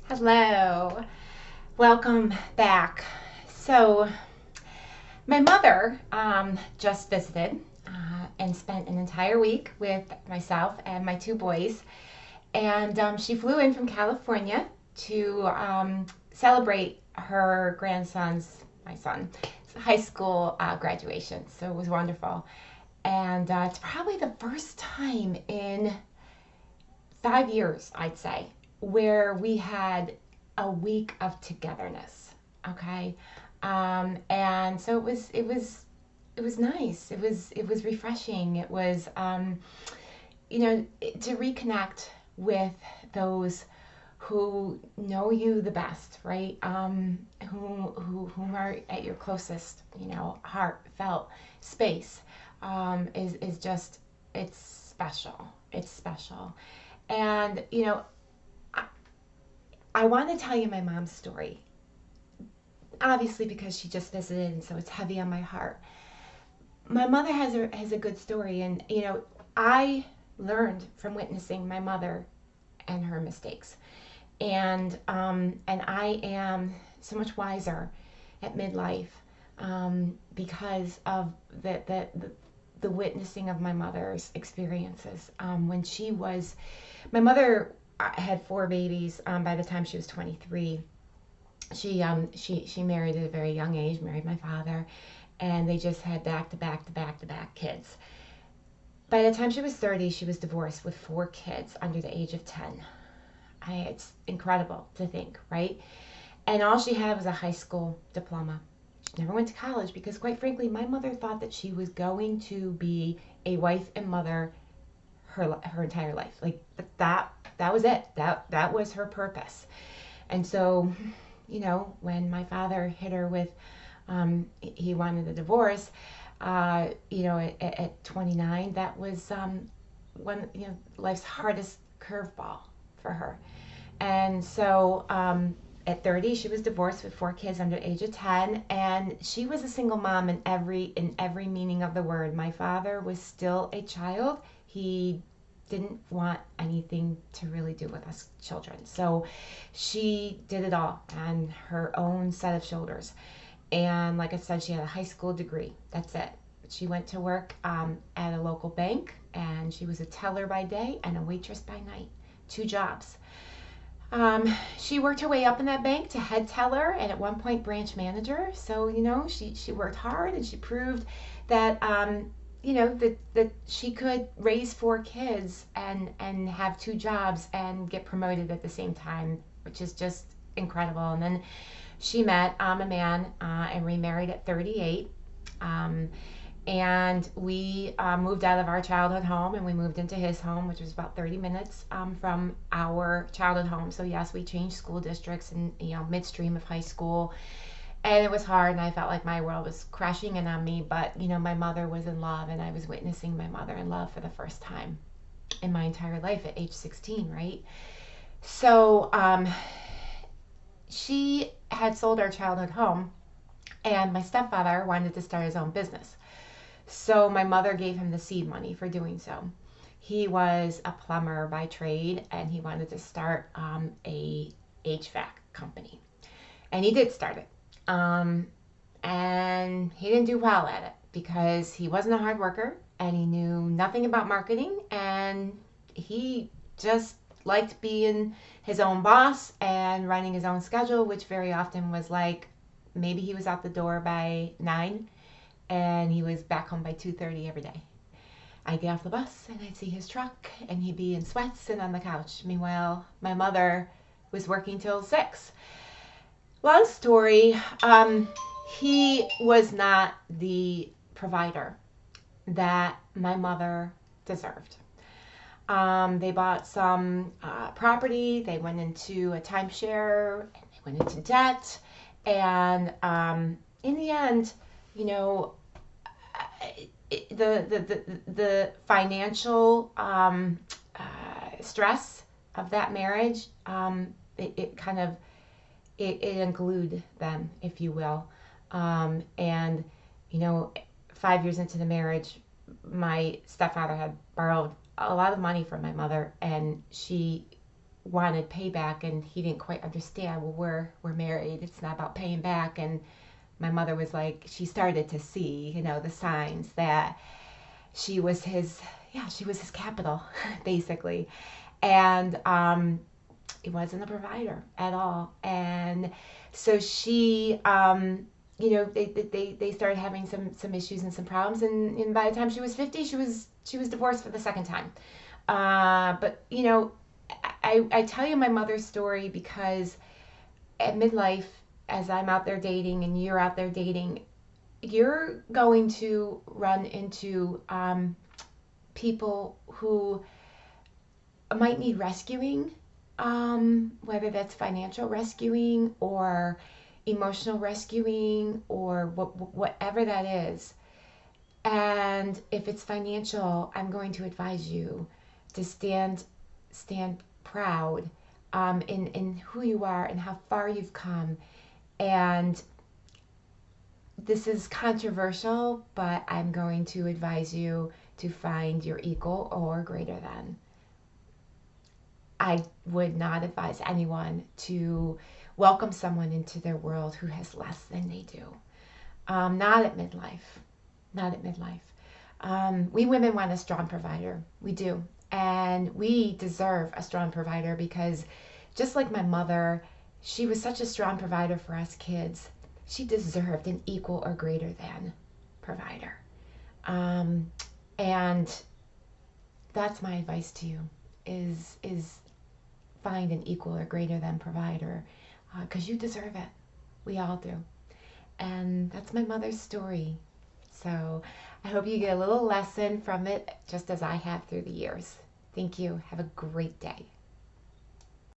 Hello, welcome back. So, my mother just visited and spent an entire week with myself and my two boys, and she flew in from California to celebrate her grandson's, my son, high school graduation. So it was wonderful, and it's probably the first time in 5 years, I'd say, where we had a week of togetherness. Okay, and so it was nice. It was refreshing. It was to reconnect with those who know you the best, right? Whom are at your closest, heartfelt space. Is just it's special. It's special. And, I, I want to tell you my mom's story, obviously, because she just visited, and so it's heavy on my heart. My mother has a good story, and, I learned from witnessing my mother and her mistakes. And I am so much wiser at midlife because of the witnessing of my mother's experiences. My mother had four babies by the time she was 23. She married at a very young age, married my father, and they just had back to back to back to back kids. By the time she was 30, she was divorced with four kids under the age of 10. It's incredible to think, right? And all she had was a high school diploma. She never went to college because, quite frankly, my mother thought that she was going to be a wife and mother her entire life. Like that was it. That was her purpose. And so, when my father hit her with, he wanted a divorce, at 29, that was one, life's hardest curveball for her. And so at 30, she was divorced with four kids under the age of 10, and she was a single mom in every meaning of the word. My father was still a child. He didn't want anything to really do with us children. So she did it all on her own set of shoulders. And like I said, she had a high school degree. That's it. She went to work at a local bank, and she was a teller by day and a waitress by night. Two jobs. She worked her way up in that bank to head teller and at one point branch manager. So, she worked hard, and she proved that, that she could raise four kids and have two jobs and get promoted at the same time, which is just incredible. And then she met a man and remarried at 38. Um, and we moved out of our childhood home, and we moved into his home, which was about 30 minutes from our childhood home. So yes, we changed school districts and midstream of high school, and it was hard, and I felt like my world was crashing in on me. But my mother was in love, and I was witnessing my mother in love for the first time in my entire life at age 16, right? So she had sold our childhood home, and my stepfather wanted to start his own business. So my mother gave him the seed money for doing so. He was a plumber by trade, and he wanted to start a HVAC company, and he did start it. And he didn't do well at it because he wasn't a hard worker, and he knew nothing about marketing, and he just liked being his own boss and running his own schedule, which very often was like maybe he was out the door by 9 and he was back home by 2:30 every day. I'd get off the bus and I'd see his truck, and he'd be in sweats and on the couch. Meanwhile, my mother was working till 6. Long story, he was not the provider that my mother deserved. They bought some property, they went into a timeshare, and they went into debt. And in the end, you know, the financial stress of that marriage, it kind of it unglued them, if you will. And 5 years into the marriage, my stepfather had borrowed a lot of money from my mother, and she wanted payback, and he didn't quite understand. Well, we're married. It's not about paying back. And my mother was like, she started to see, the signs that she was his, yeah, she was his capital, basically. And he wasn't a provider at all. And so she, they started having some issues and some problems. And by the time she was 50, she was divorced for the second time. But I tell you my mother's story because at midlife, as I'm out there dating and you're out there dating, you're going to run into people who might need rescuing, whether that's financial rescuing or emotional rescuing or whatever that is. And if it's financial, I'm going to advise you to stand proud in who you are and how far you've come. And this is controversial, but I'm going to advise you to find your equal or greater than. I would not advise anyone to welcome someone into their world who has less than they do. Not at midlife. Not at midlife. We women want a strong provider. We do. And we deserve a strong provider because just like my mother, she was such a strong provider for us kids. She deserved an equal or greater than provider. And that's my advice to you is find an equal or greater than provider because you deserve it. We all do. And that's my mother's story. So I hope you get a little lesson from it just as I have through the years. Thank you. Have a great day.